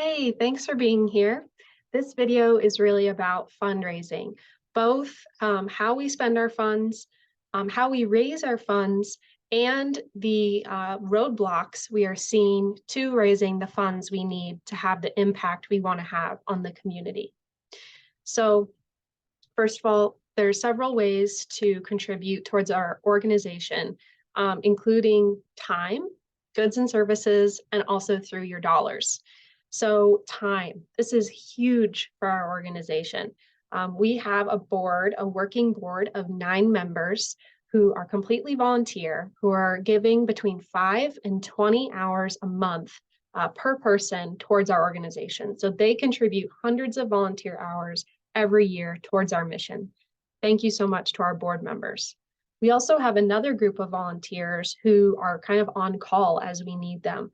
Hey, thanks for being here. This video is really about fundraising, both how we spend our funds, how we raise our funds, and the roadblocks we are seeing to raising the funds we need to have the impact we want to have on the community. So, first of all, there are several ways to contribute towards our organization, including time, goods and services, and also through your dollars. So time, this is huge for our organization. We have a working board of 9 members who are completely volunteer, who are giving between 5 and 20 hours a month per person towards our organization. So they contribute hundreds of volunteer hours every year towards our mission. Thank you so much to our board members. We also have another group of volunteers who are kind of on call as we need them,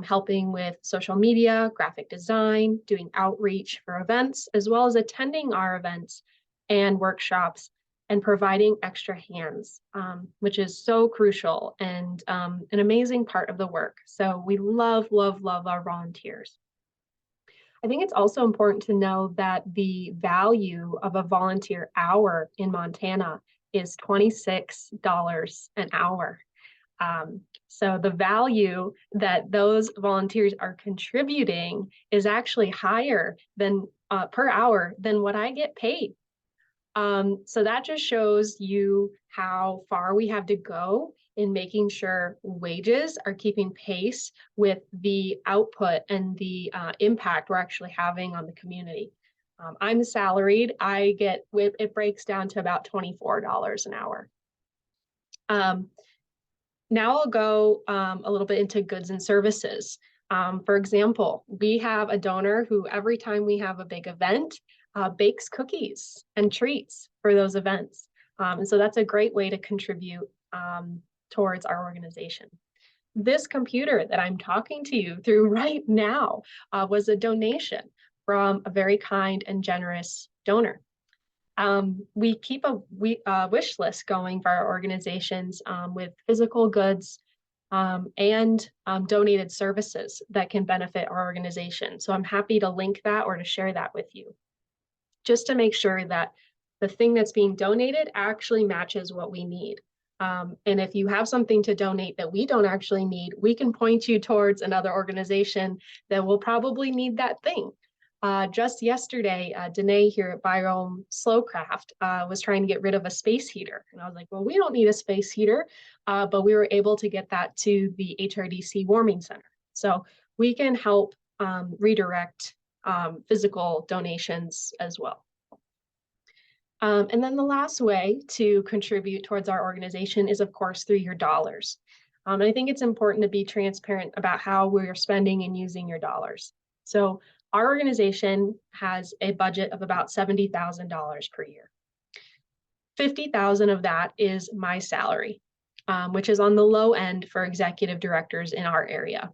helping with social media, graphic design, doing outreach for events, as well as attending our events and workshops and providing extra hands, which is so crucial and an amazing part of the work. So we love, love, love our volunteers. I think it's also important to know that the value of a volunteer hour in Montana is $26 an hour. So the value that those volunteers are contributing is actually higher than per hour than what I get paid. So that just shows you how far we have to go in making sure wages are keeping pace with the output and the impact we're actually having on the community. I'm salaried. It breaks down to about $24 an hour. Now I'll go a little bit into goods and services. For example, we have a donor who every time we have a big event, bakes cookies and treats for those events. And so that's a great way to contribute towards our organization. This computer that I'm talking to you through right now was a donation from a very kind and generous donor. We keep a wish list going for our organizations with physical goods and donated services that can benefit our organization. So I'm happy to link that or to share that with you, just to make sure that the thing that's being donated actually matches what we need. And if you have something to donate that we don't actually need, we can point you towards another organization that will probably need that thing. Just yesterday, Danae here at Biome Slowcraft was trying to get rid of a space heater. And I was like, well, we don't need a space heater, but we were able to get that to the HRDC Warming Center. So we can help redirect physical donations as well. And then the last way to contribute towards our organization is, of course, through your dollars. I think it's important to be transparent about how we're spending and using your dollars. So our organization has a budget of about $70,000 per year. $50,000 of that is my salary, which is on the low end for executive directors in our area.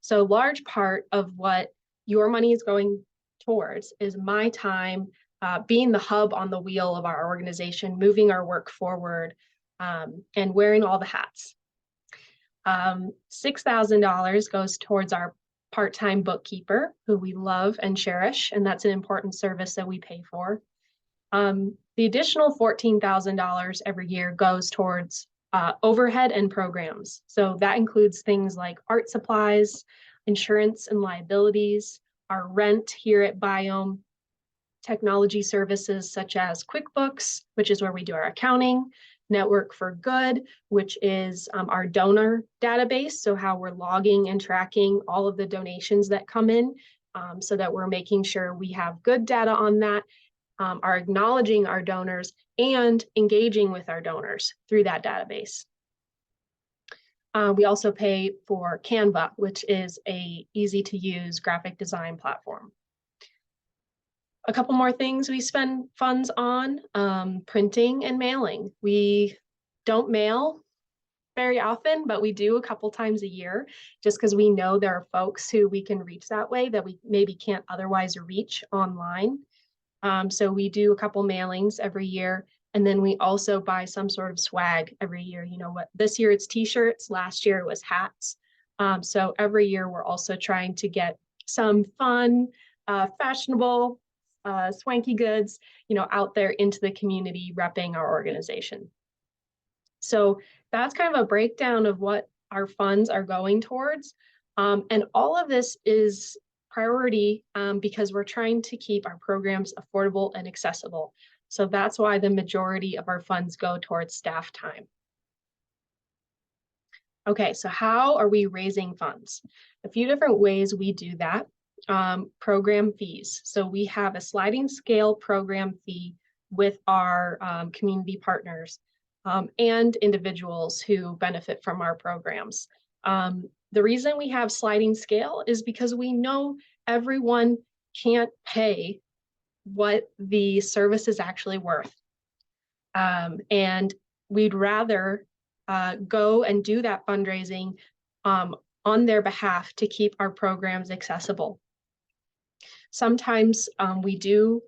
So a large part of what your money is going towards is my time being the hub on the wheel of our organization, moving our work forward, and wearing all the hats. $6,000 goes towards our part-time bookkeeper, who we love and cherish, and that's an important service that we pay for. The additional $14,000 every year goes towards overhead and programs. So that includes things like art supplies, insurance and liabilities, our rent here at Biome, technology services such as QuickBooks, which is where we do our accounting, Network for Good, which is our donor database, so how we're logging and tracking all of the donations that come in, so that we're making sure we have good data on that, are acknowledging our donors and engaging with our donors through that database. We also pay for Canva, which is a easy-to-use graphic design platform. A couple more things we spend funds on, printing and mailing. We don't mail very often, but we do a couple times a year, just because we know there are folks who we can reach that way that we maybe can't otherwise reach online. So we do a couple mailings every year. And then we also buy some sort of swag every year. You know what, this year it's t-shirts, last year it was hats. So every year we're also trying to get some fun, fashionable, swanky goods, out there into the community repping our organization. So that's kind of a breakdown of what our funds are going towards. And all of this is priority because we're trying to keep our programs affordable and accessible. So that's why the majority of our funds go towards staff time. Okay, so how are we raising funds? A few different ways we do that. Program fees. So we have a sliding scale program fee with our community partners and individuals who benefit from our programs. The reason we have sliding scale is because we know everyone can't pay what the service is actually worth. And we'd rather go and do that fundraising on their behalf to keep our programs accessible. Sometimes we do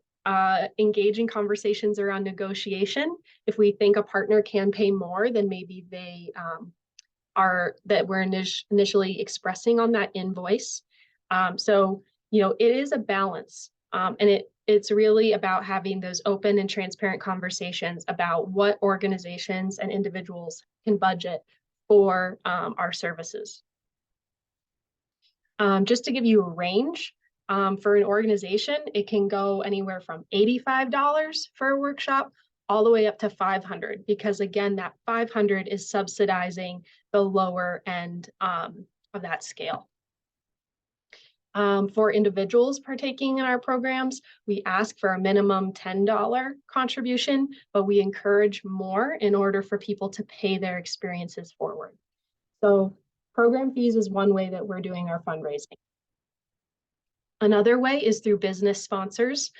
engage in conversations around negotiation. If we think a partner can pay more than maybe they that we're initially expressing on that invoice. So, it is a balance, and it's really about having those open and transparent conversations about what organizations and individuals can budget for our services. Just to give you a range, for an organization, it can go anywhere from $85 for a workshop all the way up to $500, because again, that $500 is subsidizing the lower end of that scale. For individuals partaking in our programs, we ask for a minimum $10 contribution, but we encourage more in order for people to pay their experiences forward. So program fees is one way that we're doing our fundraising. Another way is through business sponsors.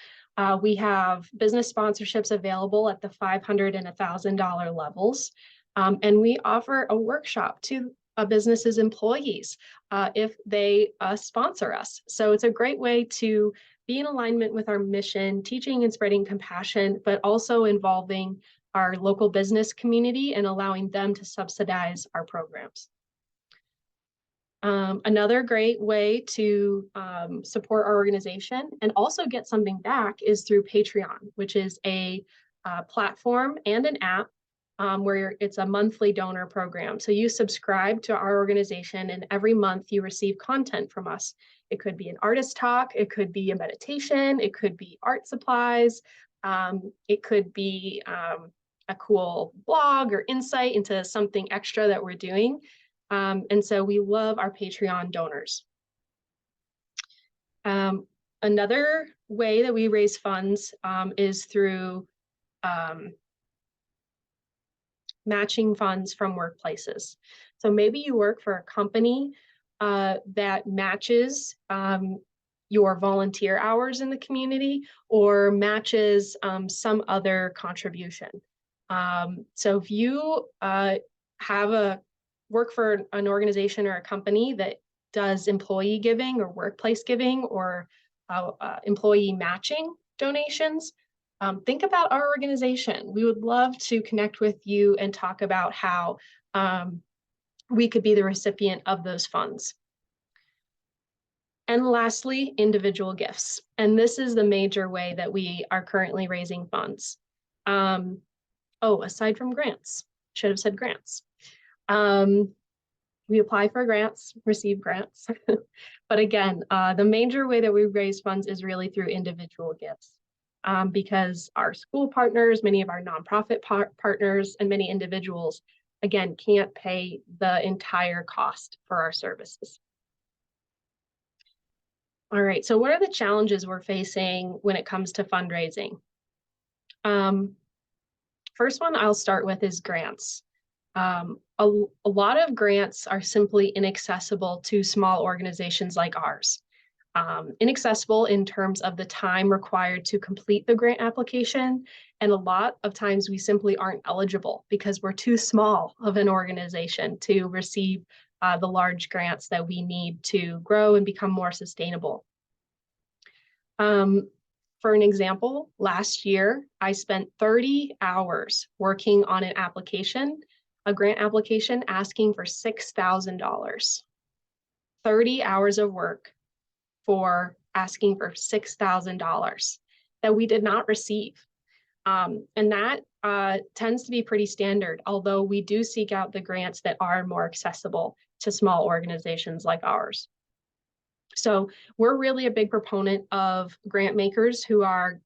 We have business sponsorships available at the $500 and $1,000 levels. And we offer a workshop to a business's employees if they sponsor us. So it's a great way to be in alignment with our mission, teaching and spreading compassion, but also involving our local business community and allowing them to subsidize our programs. Another great way to support our organization and also get something back is through Patreon, which is a platform and an app where it's a monthly donor program. So you subscribe to our organization, and every month you receive content from us. It could be an artist talk, it could be a meditation, it could be art supplies, it could be a cool blog or insight into something extra that we're doing. And so we love our Patreon donors. Another way that we raise funds is through matching funds from workplaces. So maybe you work for a company that matches your volunteer hours in the community or matches some other contribution. So if you work for an organization or a company that does employee giving or workplace giving or employee matching donations, think about our organization. We would love to connect with you and talk about how we could be the recipient of those funds. And lastly, individual gifts. And this is the major way that we are currently raising funds. Aside from grants, should have said grants. We apply for grants, receive grants. But again, the major way that we raise funds is really through individual gifts. Because our school partners, many of our nonprofit partners, and many individuals, again, can't pay the entire cost for our services. All right, so what are the challenges we're facing when it comes to fundraising? First one I'll start with is grants. A lot of grants are simply inaccessible to small organizations like ours. Inaccessible in terms of the time required to complete the grant application. And a lot of times we simply aren't eligible because we're too small of an organization to receive the large grants that we need to grow and become more sustainable. For an example, last year, I spent 30 hours working on an application, a grant application asking for $6,000. 30 hours of work for asking for $6,000 that we did not receive. And that tends to be pretty standard, although we do seek out the grants that are more accessible to small organizations like ours. So we're really a big proponent of grant makers who are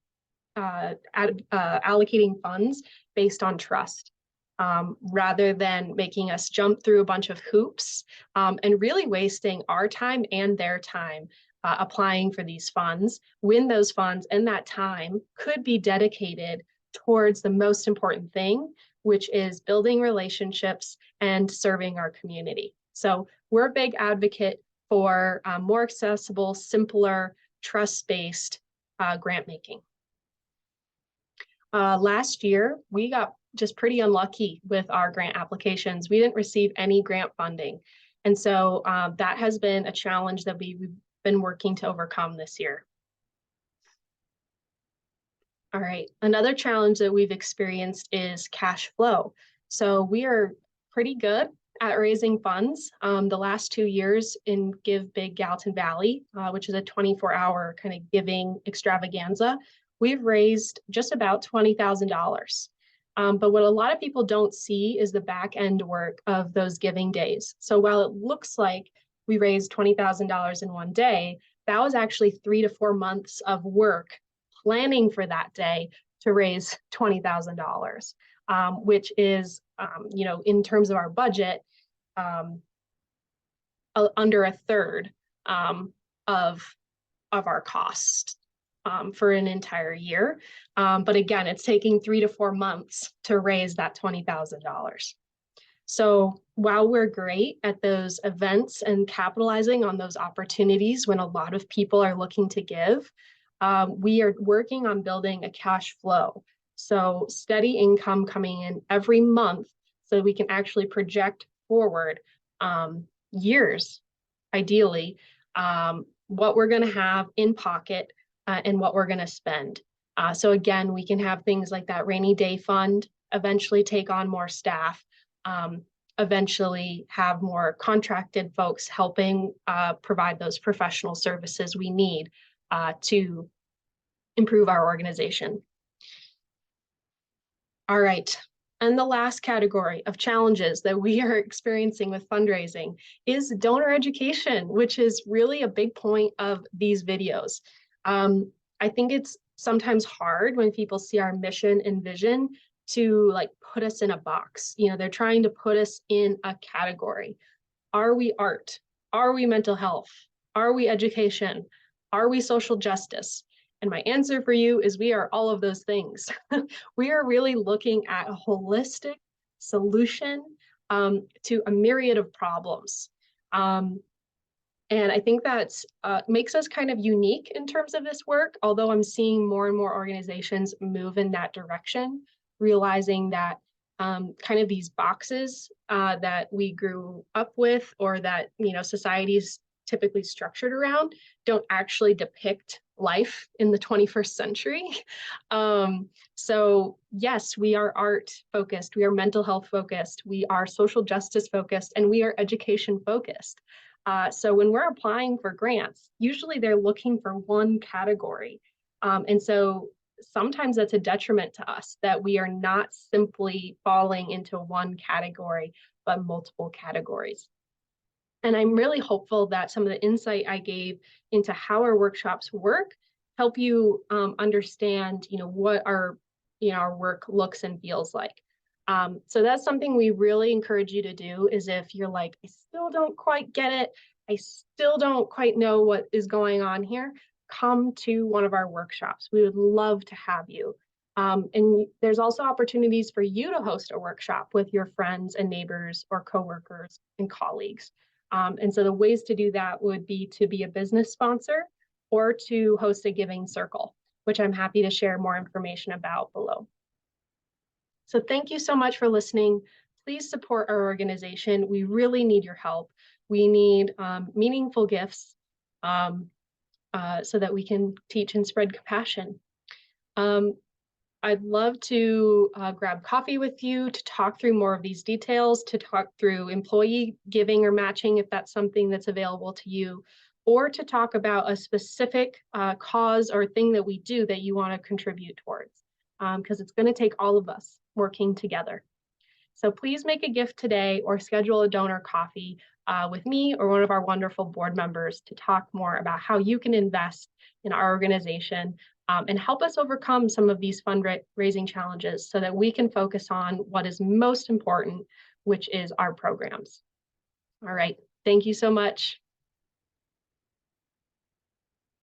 allocating funds based on trust, rather than making us jump through a bunch of hoops and really wasting our time and their time applying for these funds, when those funds and that time could be dedicated towards the most important thing, which is building relationships and serving our community. So we're a big advocate for more accessible, simpler, trust-based grant making. Last year, we got just pretty unlucky with our grant applications. We didn't receive any grant funding. And so that has been a challenge that we've been working to overcome this year. All right, another challenge that we've experienced is cash flow. So we are pretty good at raising funds. The last 2 years in Give Big Gallatin Valley, which is a 24-hour kind of giving extravaganza, we've raised just about $20,000. But what a lot of people don't see is the back end work of those giving days. So while it looks like we raised $20,000 in one day, that was actually 3 to 4 months of work planning for that day to raise $20,000, which is, in terms of our budget, under a third of our cost for an entire year. But again, it's taking 3 to 4 months to raise that $20,000. So while we're great at those events and capitalizing on those opportunities when a lot of people are looking to give, we are working on building a cash flow. So steady income coming in every month so we can actually project forward years, ideally, what we're going to have in pocket and what we're going to spend. So again, we can have things like that rainy day fund, eventually take on more staff, eventually have more contracted folks helping provide those professional services we need to improve our organization. All right. And the last category of challenges that we are experiencing with fundraising is donor education, which is really a big point of these videos. I think it's sometimes hard when people see our mission and vision to put us in a box. They're trying to put us in a category. Are we art? Are we mental health? Are we education? Are we social justice? And my answer for you is we are all of those things. We are really looking at a holistic solution to a myriad of problems. And I think that makes us kind of unique in terms of this work, although I'm seeing more and more organizations move in that direction, realizing that kind of these boxes that we grew up with or that society's typically structured around don't actually depict life in the 21st century. So yes, we are art focused, we are mental health focused, we are social justice focused, and we are education focused. So when we're applying for grants, usually they're looking for one category. And so sometimes that's a detriment to us that we are not simply falling into one category, but multiple categories. And I'm really hopeful that some of the insight I gave into how our workshops work help you understand, what our work looks and feels like. So that's something we really encourage you to do, is if you're like, I still don't quite get it, I still don't quite know what is going on here, come to one of our workshops. We would love to have you. And there's also opportunities for you to host a workshop with your friends and neighbors or coworkers and colleagues. And so the ways to do that would be to be a business sponsor or to host a giving circle, which I'm happy to share more information about below. So thank you so much for listening. Please support our organization. We really need your help. We need meaningful gifts so that we can teach and spread compassion. I'd love to grab coffee with you to talk through more of these details, to talk through employee giving or matching if that's something that's available to you, or to talk about a specific cause or thing that we do that you want to contribute towards, because it's going to take all of us working together. So please make a gift today or schedule a donor coffee with me or one of our wonderful board members to talk more about how you can invest in our organization and help us overcome some of these fundraising challenges so that we can focus on what is most important, which is our programs. All right. Thank you so much.